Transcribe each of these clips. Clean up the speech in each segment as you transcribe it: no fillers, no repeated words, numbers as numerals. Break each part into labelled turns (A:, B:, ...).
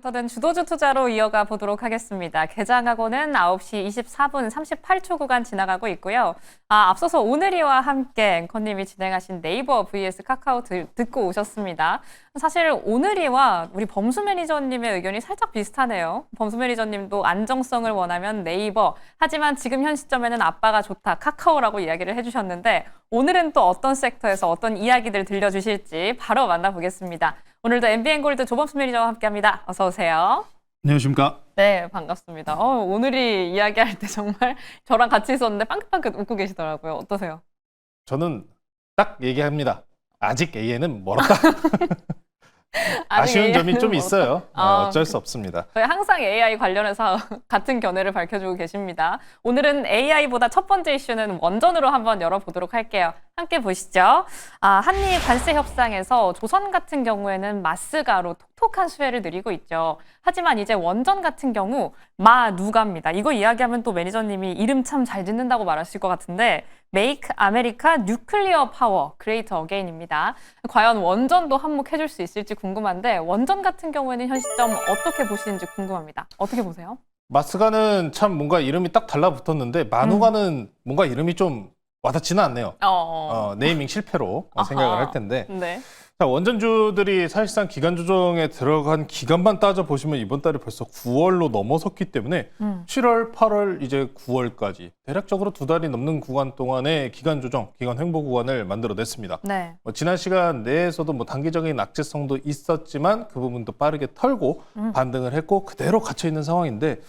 A: 부터는 주도주 투자로 이어가 보도록 하겠습니다. 개장하고는 9시 24분 38초 구간 지나가고 있고요. 앞서서 오늘이와 함께 앵커님이 진행하신 네이버 vs 카카오 듣고 오셨습니다. 사실 오늘이와 우리 범수 매니저님의 의견이 살짝 비슷하네요. 범수 매니저님도 안정성을 원하면 네이버, 하지만 지금 현 시점에는 아빠가 좋다, 카카오라고 이야기를 해주셨는데 오늘은 또 어떤 섹터에서 어떤 이야기들 들려주실지 바로 만나보겠습니다. 오늘도 MBN골드 조범수 매니저와 함께합니다. 어서 오세요.
B: 안녕하십니까?
A: 네, 반갑습니다. 오늘이 이야기할 때 정말 저랑 같이 있었는데 빵긋빵긋 웃고 계시더라고요. 어떠세요?
B: 저는 딱 얘기합니다. 아직 AI는 멀었다. 아쉬운 점이 좀 있어요. 어쩔 수 없습니다.
A: 저희 항상 AI 관련해서 같은 견해를 밝혀주고 계십니다. 오늘은 AI보다 첫 번째 이슈는 원전으로 한번 열어보도록 할게요. 함께 보시죠. 한미 관세 협상에서 조선 같은 경우에는 마스가로 톡톡한 수혜를 누리고 있죠. 하지만 이제 원전 같은 경우 마누가입니다. 이거 이야기하면 또 매니저님이 이름 참 잘 짓는다고 말하실 것 같은데 Make America Nuclear Power Great Again입니다. 과연 원전도 한몫해줄 수 있을지 궁금한데 원전 같은 경우에는 현 시점 어떻게 보시는지 궁금합니다. 어떻게 보세요?
B: 마스가는 참 뭔가 이름이 딱 달라붙었는데 마누가는 뭔가 이름이 좀 와닿지는 않네요. 네이밍 실패로 생각을 할 텐데
A: 네.
B: 자, 원전주들이 사실상 기간 조정에 들어간 기간만 따져보시면 이번 달에 벌써 9월로 넘어섰기 때문에 7월, 8월, 이제 9월까지 대략적으로 2달이 넘는 구간 동안의 기간 조정, 기간 횡보 구간을 만들어냈습니다.
A: 네.
B: 지난 시간 내에서도 단기적인 악재성도 있었지만 그 부분도 빠르게 털고 반등을 했고 그대로 갇혀있는 상황인데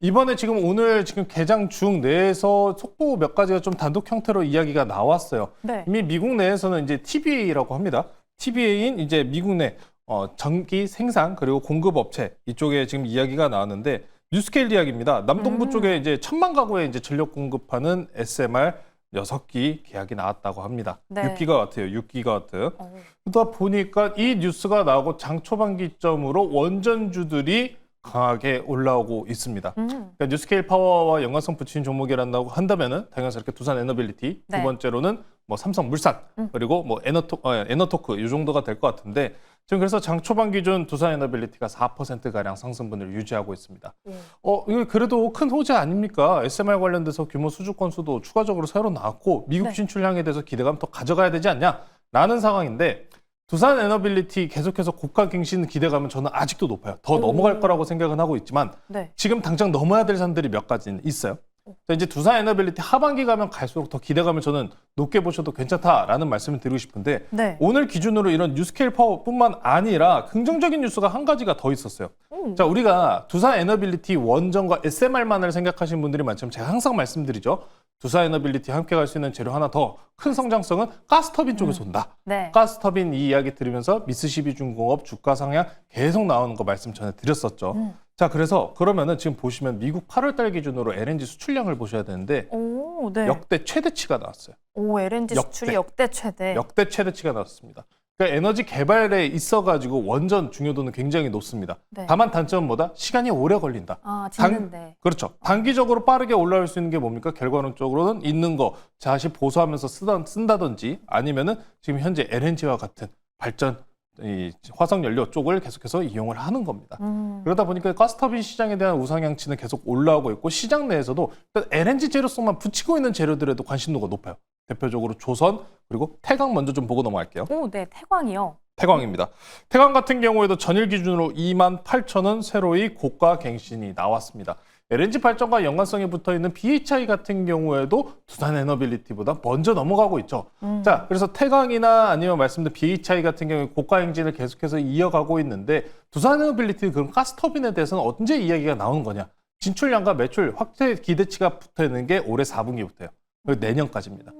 B: 이번에 지금 오늘 개장 중 내에서 속보 몇 가지가 좀 단독 형태로 이야기가 나왔어요.
A: 네.
B: 이미 미국 내에서는 이제 TBA라고 합니다. TBA인 이제 미국 내 전기 생산 그리고 공급 업체 이쪽에 지금 이야기가 나왔는데 뉴스케일 이야기입니다. 남동부 쪽에 이제 1,000만 가구에 이제 전력 공급하는 SMR 6기 계약이 나왔다고 합니다.
A: 네.
B: 6기가와트예요. 6기가와트. 그러다 보니까 이 뉴스가 나오고 장 초반기점으로 원전주들이 강하게 올라오고 있습니다. 그러니까 뉴스케일 파워와 연관성 붙인 종목이란다고 한다면은 당연스럽게 두산 에너빌리티,
A: 네.
B: 두 번째로는 삼성물산, 그리고 에너토크 이 정도가 될 것 같은데 지금 그래서 장 초반 기준 두산 에너빌리티가 4% 가량 상승분을 유지하고 있습니다. 이거 그래도 큰 호재 아닙니까? SMR 관련돼서 규모 수주 건수도 추가적으로 새로 나왔고 미국
A: 네.
B: 진출 향에 대해서 기대감 더 가져가야 되지 않냐라는 상황인데. 두산 에너빌리티 계속해서 고가 갱신 기대감은 저는 아직도 높아요. 더 넘어갈 거라고 생각은 하고 있지만
A: 네.
B: 지금 당장 넘어야 될 산들이 몇 가지는 있어요. 자, 이제 두산 에너빌리티 하반기 가면 갈수록 더 기대감을 저는 높게 보셔도 괜찮다라는 말씀을 드리고 싶은데
A: 네.
B: 오늘 기준으로 이런 뉴스케일 파워뿐만 아니라 긍정적인 뉴스가 한 가지가 더 있었어요. 자, 우리가 두산 에너빌리티 원전과 SMR만을 생각하시는 분들이 많지만 제가 항상 말씀드리죠. 두산 에너빌리티 함께 갈 수 있는 재료 하나 더 큰 성장성은 가스터빈 쪽에서 온다.
A: 네.
B: 가스터빈 이 이야기 들으면서 미쓰시비중공업 주가 상향 계속 나오는 거 말씀 전에 드렸었죠. 자, 그래서 그러면은 지금 보시면 미국 8월 달 기준으로 LNG 수출량을 보셔야 되는데
A: 네.
B: 역대 최대치가 나왔어요.
A: LNG 수출이 역대 최대.
B: 역대 최대치가 나왔습니다. 그러니까 에너지 개발에 있어가지고 원전 중요도는 굉장히 높습니다.
A: 네.
B: 다만 단점은 뭐다? 시간이 오래 걸린다.
A: 짓는데.
B: 그렇죠. 단기적으로 빠르게 올라올 수 있는 게 뭡니까? 결과론적으로는 있는 거 다시 보수하면서 쓴다든지 아니면은 지금 현재 LNG와 같은 발전 이 화석연료 쪽을 계속해서 이용을 하는 겁니다. 그러다 보니까 가스터빈 시장에 대한 우상향치는 계속 올라오고 있고 시장 내에서도 LNG 재료성만 붙이고 있는 재료들에도 관심도가 높아요. 대표적으로 조선 그리고 태광 먼저 좀 보고 넘어갈게요.
A: 네, 태광이요.
B: 태광입니다. 태광 같은 경우에도 전일 기준으로 28,000원 새로이 고가 갱신이 나왔습니다. LNG 발전과 연관성이 붙어있는 BHI 같은 경우에도 두산 에너빌리티보다 먼저 넘어가고 있죠. 자, 그래서 태광이나 아니면 말씀드린 BHI 같은 경우에 고가 행진을 계속해서 이어가고 있는데 두산 에너빌리티 그럼 가스터빈에 대해서는 언제 이야기가 나오는 거냐? 진출량과 매출 확대 기대치가 붙어있는 게 올해 4분기부터예요. 내년까지입니다.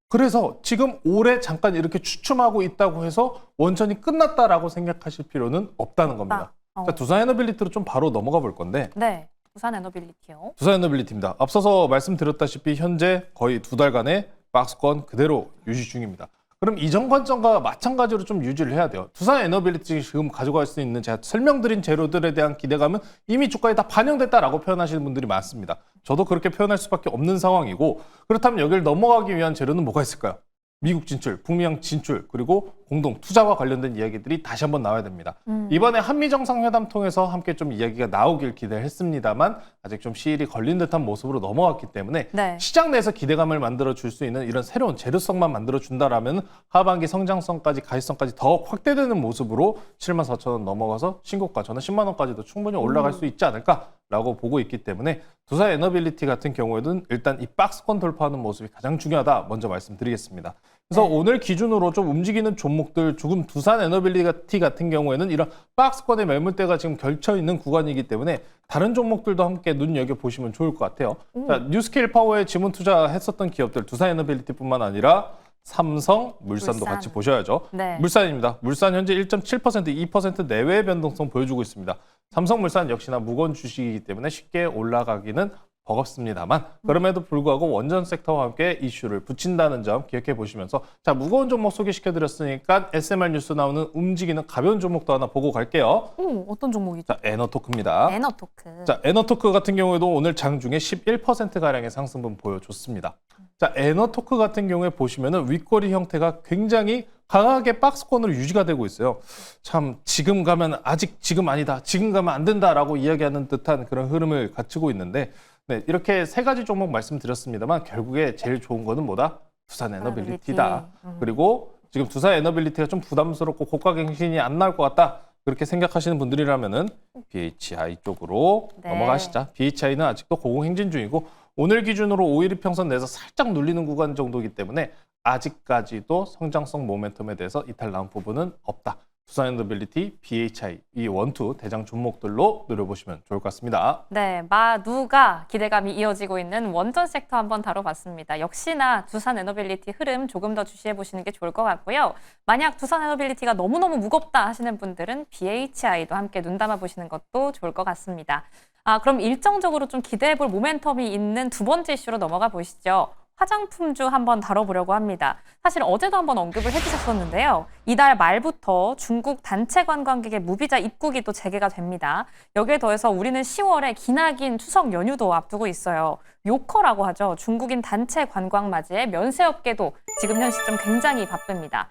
B: 그래서 지금 올해 잠깐 이렇게 주춤하고 있다고 해서 원전이 끝났다라고 생각하실 필요는 없다는 겁니다. 자, 두산 에너빌리티로 좀 바로 넘어가 볼 건데
A: 네. 두산 에너빌리티요.
B: 두산 에너빌리티입니다. 앞서서 말씀드렸다시피 현재 거의 2달간의 박스권 그대로 유지 중입니다. 그럼 이전 관점과 마찬가지로 좀 유지를 해야 돼요. 두산 에너빌리티 지금 가져갈 수 있는 제가 설명드린 재료들에 대한 기대감은 이미 주가에 다 반영됐다라고 표현하시는 분들이 많습니다. 저도 그렇게 표현할 수밖에 없는 상황이고 그렇다면 여기를 넘어가기 위한 재료는 뭐가 있을까요? 미국 진출, 북미양 진출, 그리고 공동 투자와 관련된 이야기들이 다시 한번 나와야 됩니다. 이번에 한미 정상회담 통해서 함께 좀 이야기가 나오길 기대했습니다만 아직 좀 시일이 걸린 듯한 모습으로 넘어갔기 때문에
A: 네.
B: 시장 내에서 기대감을 만들어 줄 수 있는 이런 새로운 재료성만 만들어 준다라면 하반기 성장성까지 가시성까지 더 확대되는 모습으로 74,000원 넘어가서 신고가 저는 10만 원까지도 충분히 올라갈 수 있지 않을까라고 보고 있기 때문에 두산 에너빌리티 같은 경우에는 일단 이 박스권 돌파하는 모습이 가장 중요하다 먼저 말씀드리겠습니다. 그래서
A: 네.
B: 오늘 기준으로 좀 움직이는 종목들 조금 두산 에너빌리티 같은 경우에는 이런 박스권의 매물대가 지금 결쳐 있는 구간이기 때문에 다른 종목들도 함께 눈여겨보시면 좋을 것 같아요. 자, 뉴스케일 파워에 지분 투자했었던 기업들 두산 에너빌리티뿐만 아니라 삼성, 물산도
A: 물산.
B: 같이 보셔야죠.
A: 네.
B: 물산입니다. 물산 현재 1.7%, 2% 내외의 변동성 보여주고 있습니다. 삼성물산 역시나 무거운 주식이기 때문에 쉽게 올라가기는 버겁습니다만 그럼에도 불구하고 원전 섹터와 함께 이슈를 붙인다는 점 기억해 보시면서 자 무거운 종목 소개시켜 드렸으니까 SMR 뉴스 나오는 움직이는 가벼운 종목도 하나 보고 갈게요.
A: 어떤 종목이죠?
B: 자 에너토크입니다.
A: 에너토크.
B: 자 에너토크 같은 경우에도 오늘 장중에 11%가량의 상승분 보여줬습니다. 자 에너토크 같은 경우에 보시면은 윗꼬리 형태가 굉장히 강하게 박스권으로 유지가 되고 있어요. 참 지금 가면 아직 지금 아니다, 지금 가면 안 된다라고 이야기하는 듯한 그런 흐름을 갖추고 있는데 네, 이렇게 세 가지 종목 말씀드렸습니다만 결국에 제일 좋은 거는 뭐다? 두산 에너빌리티다. 그리고 지금 두산 에너빌리티가 좀 부담스럽고 고가갱신이 안 나올 것 같다. 그렇게 생각하시는 분들이라면은 BHI 쪽으로
A: 네.
B: 넘어가시자. BHI는 아직도 고공행진 중이고 오늘 기준으로 5일 이평선 내에서 살짝 눌리는 구간 정도이기 때문에 아직까지도 성장성 모멘텀에 대해서 이탈 나온 부분은 없다. 두산 에너빌리티, BHI 이 원투 대장 종목들로 노려보시면 좋을 것 같습니다.
A: 네, 누가 기대감이 이어지고 있는 원전 섹터 한번 다뤄봤습니다. 역시나 두산 에너빌리티 흐름 조금 더 주시해 보시는 게 좋을 것 같고요. 만약 두산 에너빌리티가 너무너무 무겁다 하시는 분들은 BHI도 함께 눈 담아 보시는 것도 좋을 것 같습니다. 그럼 일정적으로 좀 기대해 볼 모멘텀이 있는 두 번째 이슈로 넘어가 보시죠. 화장품주 한번 다뤄보려고 합니다. 사실 어제도 한번 언급을 해주셨었는데요. 이달 말부터 중국 단체 관광객의 무비자 입국이 또 재개가 됩니다. 여기에 더해서 우리는 10월에 기나긴 추석 연휴도 앞두고 있어요. 요커라고 하죠. 중국인 단체 관광 맞이에 면세업계도 지금 현 시점 굉장히 바쁩니다.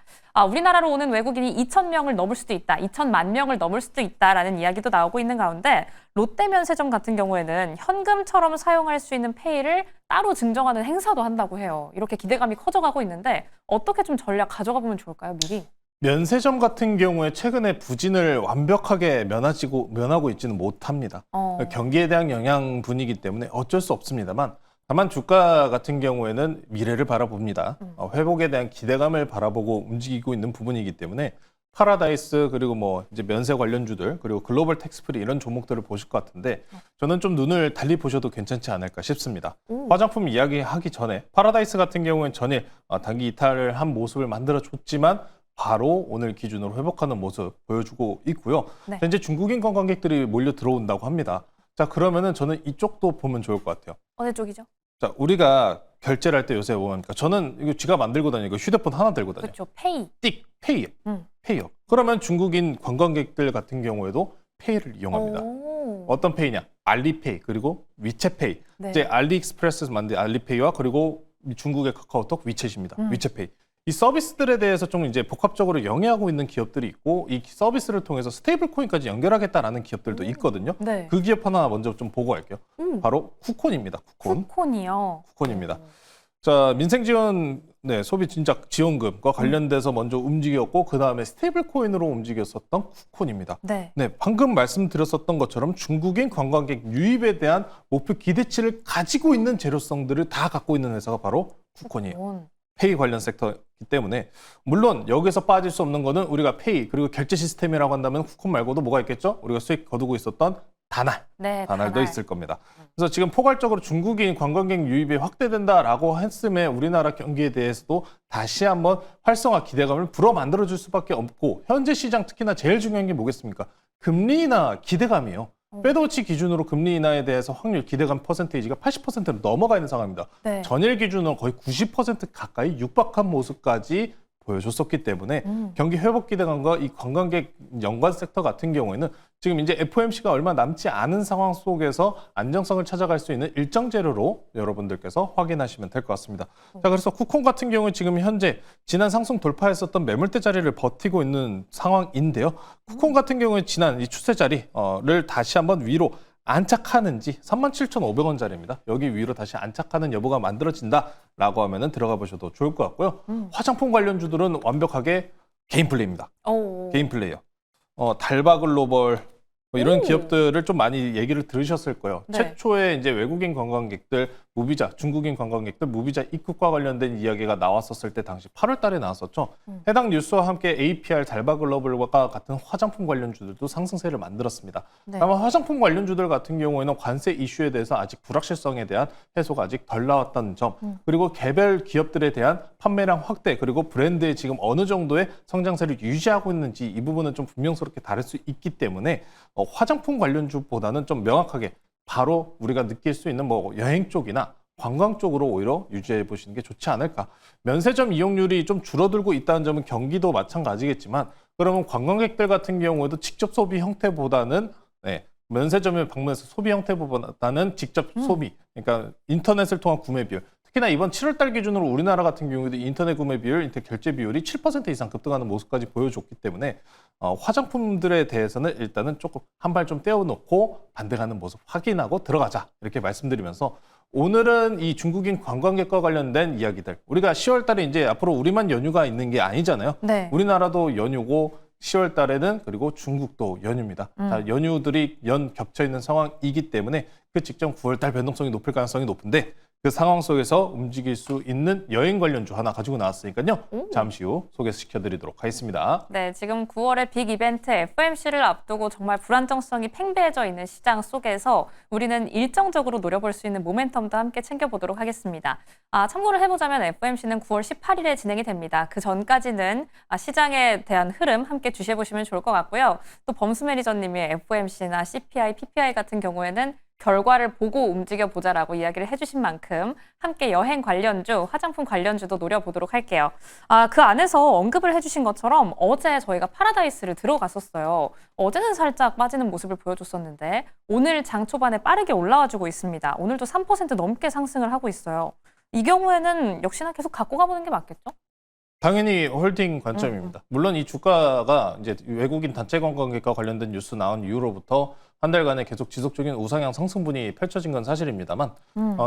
A: 우리나라로 오는 외국인이 2,000명을 넘을 수도 있다, 2,000만 명을 넘을 수도 있다라는 이야기도 나오고 있는 가운데 롯데면세점 같은 경우에는 현금처럼 사용할 수 있는 페이를 따로 증정하는 행사도 한다고 해요. 이렇게 기대감이 커져가고 있는데 어떻게 좀 전략 가져가 보면 좋을까요, 미리?
B: 면세점 같은 경우에 최근에 부진을 완벽하게 면하고 있지는 못합니다. 경기에 대한 영향분이기 때문에 어쩔 수 없습니다만 다만 주가 같은 경우에는 미래를 바라봅니다. 회복에 대한 기대감을 바라보고 움직이고 있는 부분이기 때문에 파라다이스 그리고 뭐 이제 면세 관련주들 그리고 글로벌 텍스프리 이런 종목들을 보실 것 같은데 저는 좀 눈을 달리 보셔도 괜찮지 않을까 싶습니다. 화장품 이야기하기 전에 파라다이스 같은 경우는 전일 단기 이탈을 한 모습을 만들어줬지만 바로 오늘 기준으로 회복하는 모습 보여주고 있고요.
A: 네.
B: 현재 중국인 관광객들이 몰려 들어온다고 합니다. 자 그러면은 저는 이쪽도 보면 좋을 것 같아요.
A: 어느 쪽이죠?
B: 자 우리가 결제를 할 때 요새 뭐합니까? 저는 이거 지갑 안 들고 다니고 휴대폰 하나 들고 다녀요.
A: 그렇죠. 페이.
B: 띡 페이요. 페이요. 그러면 중국인 관광객들 같은 경우에도 페이를 이용합니다. 어떤 페이냐? 알리페이 그리고 위챗페이.
A: 네.
B: 이제 알리익스프레스에서 만든 알리페이와 그리고 중국의 카카오톡 위챗입니다. 위챗페이. 이 서비스들에 대해서 좀 이제 복합적으로 영위하고 있는 기업들이 있고 이 서비스를 통해서 스테이블 코인까지 연결하겠다라는 기업들도 있거든요.
A: 네.
B: 그 기업 하나 먼저 좀 보고 갈게요. 바로 쿠콘입니다.
A: 쿠콘이요.
B: 쿠콘입니다. 자, 민생지원 소비 진작 지원금과 관련돼서 먼저 움직였고 그 다음에 스테이블 코인으로 움직였었던 쿠콘입니다.
A: 네.
B: 네, 방금 말씀드렸었던 것처럼 중국인 관광객 유입에 대한 목표 기대치를 가지고 있는 재료성들을 다 갖고 있는 회사가 바로 쿠콘이에요. 페이 관련 섹터이기 때문에 물론 여기서 빠질 수 없는 거는 우리가 페이 그리고 결제 시스템이라고 한다면 쿠콘 말고도 뭐가 있겠죠? 우리가 수익 거두고 있었던 다날,
A: 네,
B: 다날도 있을 겁니다. 그래서 지금 포괄적으로 중국인 관광객 유입이 확대된다라고 했음에 우리나라 경기에 대해서도 다시 한번 활성화 기대감을 불어 만들어줄 수밖에 없고 현재 시장 특히나 제일 중요한 게 뭐겠습니까? 금리 인하 기대감이에요. 페드워치 기준으로 금리 인하에 대해서 확률 기대감 퍼센테이지가 80%로 넘어가 있는 상황입니다.
A: 네.
B: 전일 기준으로 거의 90% 가까이 육박한 모습까지 보여줬었기 때문에 경기 회복 기대감과 이 관광객 연관 섹터 같은 경우에는 지금 이제 FOMC가 얼마 남지 않은 상황 속에서 안정성을 찾아갈 수 있는 일정 재료로 여러분들께서 확인하시면 될 것 같습니다. 자, 그래서 쿠폰 같은 경우는 지금 현재 지난 상승 돌파했었던 매물대 자리를 버티고 있는 상황인데요. 쿠폰 같은 경우에 지난 이 추세 자리를 다시 한번 위로 안착하는지 37,500원짜리입니다. 여기 위로 다시 안착하는 여부가 만들어진다라고 하면은 들어가 보셔도 좋을 것 같고요. 화장품 관련주들은 완벽하게 개인 플레이입니다.
A: 오.
B: 개인 플레이요. 달바 글로벌 뭐 이런
A: 오.
B: 기업들을 좀 많이 얘기를 들으셨을 거예요.
A: 네.
B: 최초에 이제 외국인 관광객들 무비자, 중국인 관광객들 무비자 입국과 관련된 이야기가 나왔었을 때 당시 8월 달에 나왔었죠. 해당 뉴스와 함께 APR, 달바 글로벌과 같은 화장품 관련주들도 상승세를 만들었습니다.
A: 네.
B: 다만 화장품 관련주들 같은 경우에는 관세 이슈에 대해서 아직 불확실성에 대한 해소가 아직 덜 나왔다는 점, 그리고 개별 기업들에 대한 판매량 확대, 그리고 브랜드의 지금 어느 정도의 성장세를 유지하고 있는지 이 부분은 좀 분명스럽게 다를 수 있기 때문에 화장품 관련주보다는 좀 명확하게 바로 우리가 느낄 수 있는 뭐 여행 쪽이나 관광 쪽으로 오히려 유지해 보시는 게 좋지 않을까. 면세점 이용률이 좀 줄어들고 있다는 점은 경기도 마찬가지겠지만 그러면 관광객들 같은 경우에도 직접 소비 형태보다는 면세점에 방문해서 소비 형태보다는 직접 소비, 그러니까 인터넷을 통한 구매 비율. 특히나 이번 7월 달 기준으로 우리나라 같은 경우에도 인터넷 구매 비율, 인터넷 결제 비율이 7% 이상 급등하는 모습까지 보여줬기 때문에 화장품들에 대해서는 일단은 조금 한 발 좀 떼어놓고 반등하는 모습 확인하고 들어가자 이렇게 말씀드리면서 오늘은 이 중국인 관광객과 관련된 이야기들, 우리가 10월 달에 이제 앞으로 우리만 연휴가 있는 게 아니잖아요.
A: 네.
B: 우리나라도 연휴고 10월 달에는 그리고 중국도 연휴입니다. 자, 연휴들이 연 겹쳐 있는 상황이기 때문에 그 직전 9월 달 변동성이 높을 가능성이 높은데 그 상황 속에서 움직일 수 있는 여행 관련주 하나 가지고 나왔으니까요. 잠시 후 소개시켜드리도록 하겠습니다.
A: 네, 지금 9월의 빅 이벤트 FOMC를 앞두고 정말 불안정성이 팽배해져 있는 시장 속에서 우리는 일정적으로 노려볼 수 있는 모멘텀도 함께 챙겨보도록 하겠습니다. 참고를 해보자면 FOMC는 9월 18일에 진행이 됩니다. 그 전까지는 시장에 대한 흐름 함께 주시해보시면 좋을 것 같고요. 또 범수 매니저님이 FOMC나 CPI, PPI 같은 경우에는 결과를 보고 움직여보자라고 이야기를 해주신 만큼 함께 여행 관련주, 화장품 관련주도 노려보도록 할게요. 그 안에서 언급을 해주신 것처럼 어제 저희가 파라다이스를 들어갔었어요. 어제는 살짝 빠지는 모습을 보여줬었는데 오늘 장 초반에 빠르게 올라와주고 있습니다. 오늘도 3% 넘게 상승을 하고 있어요. 이 경우에는 역시나 계속 갖고 가보는 게 맞겠죠?
B: 당연히 홀딩 관점입니다. 물론 이 주가가 이제 외국인 단체 관광객과 관련된 뉴스 나온 이후로부터 한 달간에 계속 지속적인 우상향 상승분이 펼쳐진 건 사실입니다만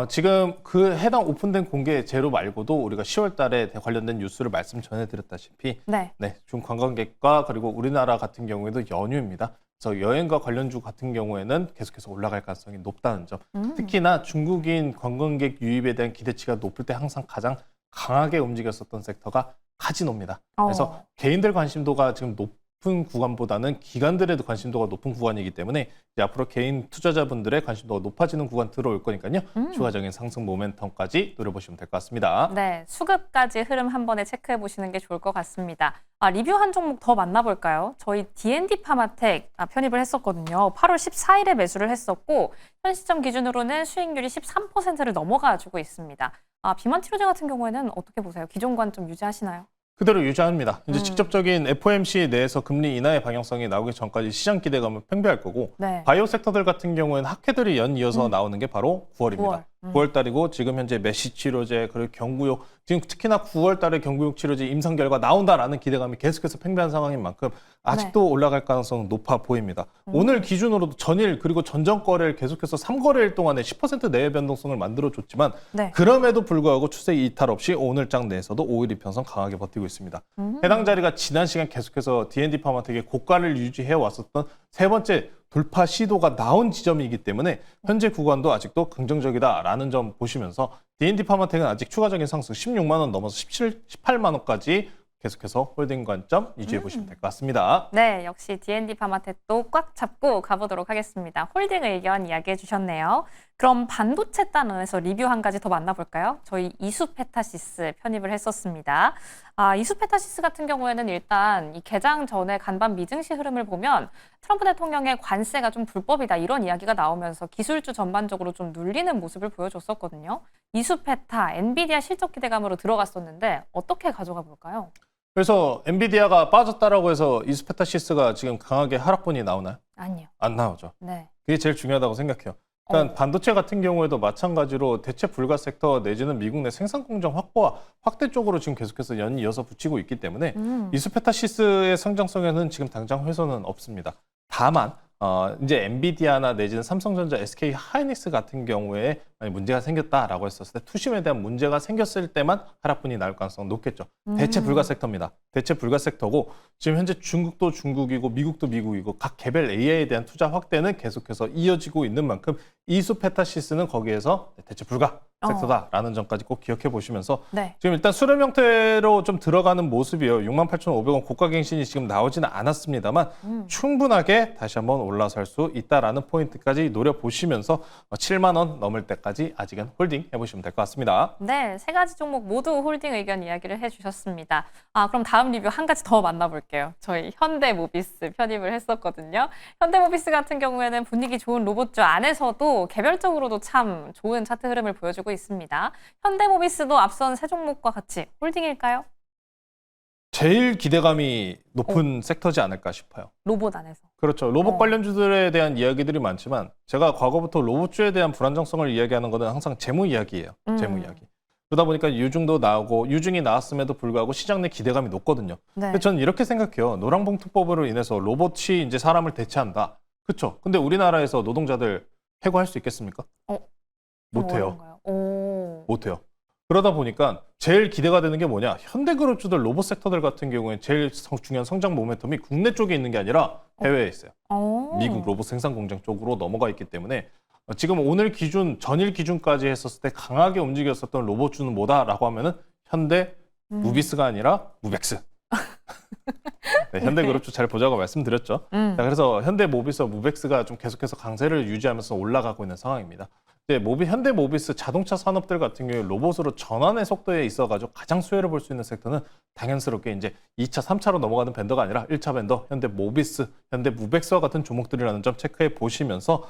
B: 지금 그 해당 오픈된 공개 제로 말고도 우리가 10월 달에 관련된 뉴스를 말씀 전해드렸다시피
A: 네.
B: 중관광객과 그리고 우리나라 같은 경우에도 연휴입니다. 그래서 여행과 관련주 같은 경우에는 계속해서 올라갈 가능성이 높다는 점. 특히나 중국인 관광객 유입에 대한 기대치가 높을 때 항상 가장 강하게 움직였었던 섹터가 카지노입니다. 그래서 개인들 관심도가 지금 높은 구간보다는 기관들의 관심도가 높은 구간이기 때문에 이제 앞으로 개인 투자자분들의 관심도가 높아지는 구간 들어올 거니까요. 추가적인 상승 모멘텀까지 노려보시면 될 것 같습니다.
A: 네, 수급까지 흐름 한 번에 체크해 보시는 게 좋을 것 같습니다. 리뷰 한 종목 더 만나볼까요? 저희 D&D 파마텍 편입을 했었거든요. 8월 14일에 매수를 했었고 현 시점 기준으로는 수익률이 13%를 넘어가지고 있습니다. 비만 치료제 같은 경우에는 어떻게 보세요? 기존 관점 유지하시나요?
B: 그대로 유지합니다. 이제 직접적인 FOMC 내에서 금리 인하의 방향성이 나오기 전까지 시장 기대감은 팽배할 거고
A: 네.
B: 바이오 섹터들 같은 경우에는 학회들이 연이어서 나오는 게 바로 9월입니다. 9월 달이고 지금 현재 메시 치료제 그리고 경구용 지금 특히나 9월 달에 경구용 치료제 임상 결과 나온다라는 기대감이 계속해서 팽배한 상황인 만큼 아직도 올라갈 가능성은 높아 보입니다. 오늘 기준으로도 전일 그리고 전전 거래일 계속해서 3거래일 동안에 10% 내외 변동성을 만들어줬지만
A: 네.
B: 그럼에도 불구하고 추세 이탈 없이 오늘 장 내에서도 5일 이평선 강하게 버티고 있습니다. 해당 자리가 지난 시간 계속해서 D&D 파마텍의 고가를 유지해 왔었던 세 번째 돌파 시도가 나온 지점이기 때문에 현재 구간도 아직도 긍정적이다라는 점 보시면서 D&D 파마텍은 아직 추가적인 상승 16만 원 넘어서 18만 원까지 계속해서 홀딩 관점 유지해 보시면 될 것 같습니다.
A: 네, 역시 D&D 파마텍도 꽉 잡고 가보도록 하겠습니다. 홀딩 의견 이야기해 주셨네요. 그럼 반도체 단원에서 리뷰 한 가지 더 만나볼까요? 저희 이수페타시스 편입을 했었습니다. 이수페타시스 같은 경우에는 일단 이 개장 전에 간밤 미증시 흐름을 보면 트럼프 대통령의 관세가 좀 불법이다 이런 이야기가 나오면서 기술주 전반적으로 좀 눌리는 모습을 보여줬었거든요. 이수페타, 엔비디아 실적 기대감으로 들어갔었는데 어떻게 가져가 볼까요?
B: 그래서 엔비디아가 빠졌다라고 해서 이스페타시스가 지금 강하게 하락분이 나오나요?
A: 아니요.
B: 안 나오죠.
A: 네.
B: 그게 제일 중요하다고 생각해요. 그러니까 반도체 같은 경우에도 마찬가지로 대체 불가 섹터 내지는 미국 내 생산 공정 확보와 확대 쪽으로 지금 계속해서 연이어서 붙이고 있기 때문에 이스페타시스의 성장성에는 지금 당장 훼손은 없습니다. 다만 이제 엔비디아나 내지는 삼성전자, SK 하이닉스 같은 경우에 만약 문제가 생겼다라고 했었을 때 투심에 대한 문제가 생겼을 때만 하락분이 나올 가능성은 높겠죠. 대체 불가 섹터입니다. 대체 불가 섹터고 지금 현재 중국도 중국이고 미국도 미국이고 각 개별 AI에 대한 투자 확대는 계속해서 이어지고 있는 만큼 이수페타시스는 거기에서 대체 불가 섹터다라는 점까지 꼭 기억해 보시면서
A: 네.
B: 지금 일단 수렴 형태로 좀 들어가는 모습이에요. 68,500원 고가갱신이 지금 나오지는 않았습니다만 충분하게 다시 한번 올라설 수 있다라는 포인트까지 노려보시면서 7만 원 넘을 때까지 아직은 홀딩 해보시면 될 것 같습니다.
A: 네, 세 가지 종목 모두 홀딩 의견 이야기를 해주셨습니다. 그럼 다음 리뷰 한 가지 더 만나볼게요. 저희 현대모비스 편입을 했었거든요. 현대모비스 같은 경우에는 분위기 좋은 로봇주 안에서도 개별적으로도 참 좋은 차트 흐름을 보여주고 있습니다. 현대모비스도 앞선 세 종목과 같이 홀딩일까요?
B: 제일 기대감이 높은 섹터지 않을까 싶어요.
A: 로봇 안에서.
B: 그렇죠. 로봇 관련주들에 대한 이야기들이 많지만 제가 과거부터 로봇주에 대한 불안정성을 이야기하는 것은 항상 재무 이야기예요. 재무 이야기. 그러다 보니까 유중도 나오고 유중이 나왔음에도 불구하고 시장 내 기대감이 높거든요.
A: 네.
B: 근데 저는 이렇게 생각해요. 노랑봉투법으로 인해서 로봇이 이제 사람을 대체한다. 그렇죠. 근데 우리나라에서 노동자들 해고할 수 있겠습니까? 못해요. 못해요. 그러다 보니까 제일 기대가 되는 게 뭐냐? 현대그룹주들 로봇 섹터들 같은 경우에 제일 중요한 성장 모멘텀이 국내 쪽에 있는 게 아니라 해외에 있어요. 미국 로봇 생산 공장 쪽으로 넘어가 있기 때문에 지금 오늘 기준, 전일 기준까지 했었을 때 강하게 움직였었던 로봇주는 뭐다라고 하면은 현대 무비스가 아니라 무벡스. 네, 현대그룹주 잘 보자고 말씀드렸죠. 자, 그래서 현대모비스와 무벡스가 좀 계속해서 강세를 유지하면서 올라가고 있는 상황입니다. 현대모비스 자동차 산업들 같은 경우에 로봇으로 전환의 속도에 있어가지고 가장 수혜를 볼 수 있는 섹터는 당연스럽게 이제 2차, 3차로 넘어가는 밴더가 아니라 1차 밴더, 현대모비스, 현대무벡스와 같은 종목들이라는 점 체크해 보시면서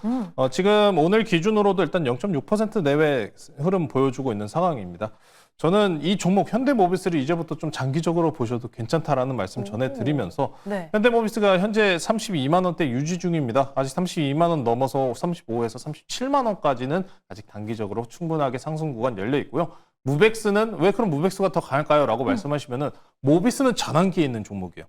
B: 지금 오늘 기준으로도 일단 0.6% 내외 흐름 보여주고 있는 상황입니다. 저는 이 종목 현대모비스를 이제부터 좀 장기적으로 보셔도 괜찮다라는 말씀 전해드리면서
A: 네.
B: 현대모비스가 현재 32만 원대 유지 중입니다. 아직 32만 원 넘어서 35에서 37만 원까지는 아직 단기적으로 충분하게 상승 구간 열려 있고요. 무벡스는 왜 그럼 무벡스가 더 강할까요? 라고 말씀하시면은 모비스는 전환기에 있는 종목이에요.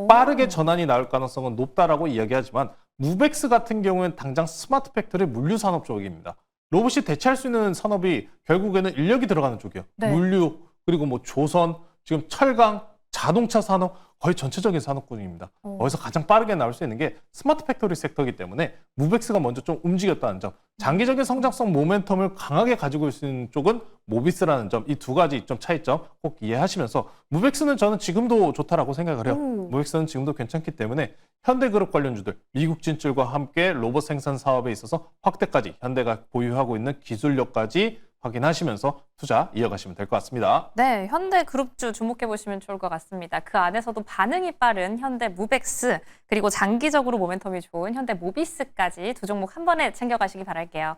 B: 빠르게 전환이 나올 가능성은 높다라고 이야기하지만 무벡스 같은 경우는 당장 스마트 팩토리 물류 산업 쪽입니다. 로봇이 대체할 수 있는 산업이 결국에는 인력이 들어가는 쪽이에요.
A: 네.
B: 물류, 그리고 뭐 조선, 지금 철강, 자동차 산업, 거의 전체적인 산업군입니다. 거기서 가장 빠르게 나올 수 있는 게 스마트 팩토리 섹터이기 때문에 무벡스가 먼저 좀 움직였다는 점. 장기적인 성장성 모멘텀을 강하게 가지고 있는 쪽은 모비스라는 점. 이 두 가지 점 차이점 꼭 이해하시면서 무벡스는 저는 지금도 좋다라고 생각을 해요. 무벡스는 지금도 괜찮기 때문에 현대그룹 관련주들, 미국 진출과 함께 로봇 생산 사업에 있어서 확대까지 현대가 보유하고 있는 기술력까지 확인하시면서 투자 이어가시면 될 것 같습니다.
A: 네, 현대그룹주 주목해 보시면 좋을 것 같습니다. 그 안에서도 반응이 빠른 현대무벡스 그리고 장기적으로 모멘텀이 좋은 현대모비스까지 두 종목 한 번에 챙겨가시기 바랄게요.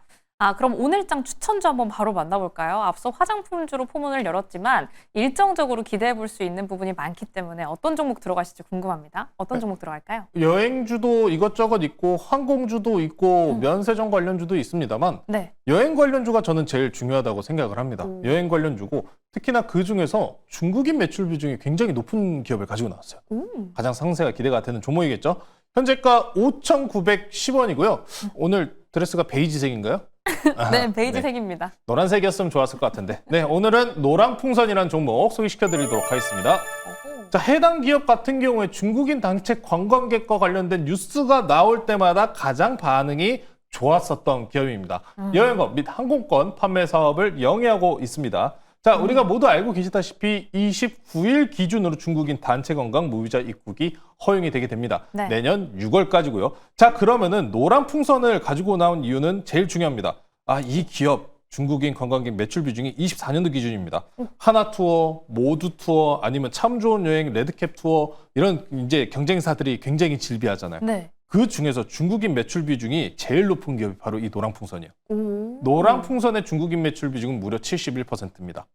A: 그럼 오늘장 추천주 한번 바로 만나볼까요? 앞서 화장품주로 포문을 열었지만 일정적으로 기대해 볼 수 있는 부분이 많기 때문에 어떤 종목 들어가실지 궁금합니다. 어떤 종목 들어갈까요?
B: 여행주도 이것저것 있고 항공주도 있고 면세점 관련주도 있습니다만
A: 네.
B: 여행 관련주가 저는 제일 중요하다고 생각을 합니다. 여행 관련주고 특히나 그중에서 중국인 매출 비중이 굉장히 높은 기업을 가지고 나왔어요. 가장 상세가 기대가 되는 종목이겠죠. 현재가 5,910원이고요. 오늘 드레스가 베이지색인가요?
A: 네, 베이지색입니다.
B: 노란색이었으면 좋았을 것 같은데. 네, 오늘은 노랑풍선이라는 종목 소개시켜드리도록 하겠습니다. 자, 해당 기업 같은 경우에 중국인 단체 관광객과 관련된 뉴스가 나올 때마다 가장 반응이 좋았었던 기업입니다. 여행업 및 항공권 판매 사업을 영위하고 있습니다. 자, 우리가 모두 알고 계시다시피 29일 기준으로 중국인 단체 관광 무비자 입국이 허용이 되게 됩니다.
A: 네.
B: 내년 6월까지고요. 자, 그러면은 노란 풍선을 가지고 나온 이유는 제일 중요합니다. 이 기업 중국인 관광객 매출 비중이 24년도 기준입니다. 하나투어, 모두투어, 아니면 참 좋은 여행, 레드캡 투어 이런 이제 경쟁사들이 굉장히 질비하잖아요.
A: 네.
B: 그 중에서 중국인 매출 비중이 제일 높은 기업이 바로 이 노랑풍선이에요. 노랑풍선의 중국인 매출 비중은 무려 71%입니다.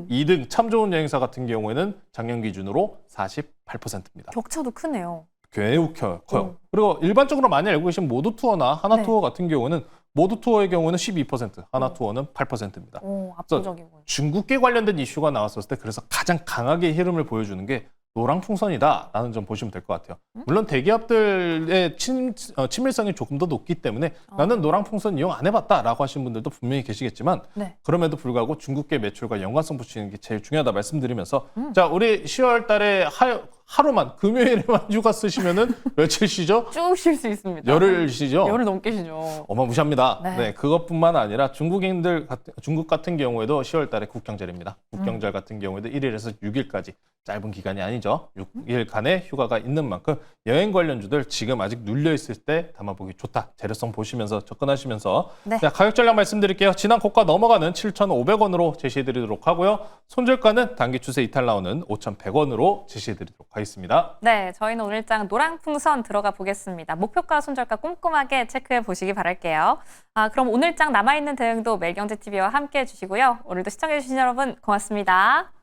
B: 2등 참 좋은 여행사 같은 경우에는 작년 기준으로 48%입니다.
A: 격차도 크네요.
B: 매우 커요. 그리고 일반적으로 많이 알고 계신 모두투어나 하나투어 같은 경우는 모두투어의 경우는 12%, 하나투어는 8%입니다.
A: 오, 압도적이군요.
B: 중국계 관련된 이슈가 나왔었을 때 그래서 가장 강하게 흐름을 보여주는 게 노랑풍선이다라는 점 보시면 될 것 같아요. 물론 대기업들의 친밀성이 조금 더 높기 때문에 나는 노랑풍선 이용 안 해봤다라고 하시는 분들도 분명히 계시겠지만
A: 네.
B: 그럼에도 불구하고 중국계 매출과 연관성 붙이는 게 제일 중요하다 말씀드리면서 자 우리 10월 달에 하루만 금요일에만 휴가 쓰시면은 며칠 쉬죠?
A: 쭉 쉴 수 있습니다.
B: 열흘 쉬죠?
A: 열흘 넘게 쉬죠.
B: 어마무시합니다.
A: 네.
B: 네, 그것뿐만 아니라 중국 같은 경우에도 10월 달에 국경절입니다. 국경절 같은 경우에도 1일에서 6일까지 짧은 기간이 아니죠. 6일간의 휴가가 있는 만큼 여행 관련주들 지금 아직 눌려 있을 때 담아보기 좋다. 재료성 보시면서 접근하시면서
A: 네.
B: 자, 가격 전략 말씀드릴게요. 지난 고가 넘어가는 7,500원으로 제시해드리도록 하고요. 손절가는 단기 추세 이탈 나오는 5,100원으로 제시해드리도록 하겠습니다.
A: 네, 저희는 오늘장 노랑풍선 들어가 보겠습니다. 목표가, 손절가 꼼꼼하게 체크해 보시기 바랄게요. 그럼 오늘장 남아있는 대응도 매일경제TV와 함께 해주시고요. 오늘도 시청해주신 여러분 고맙습니다.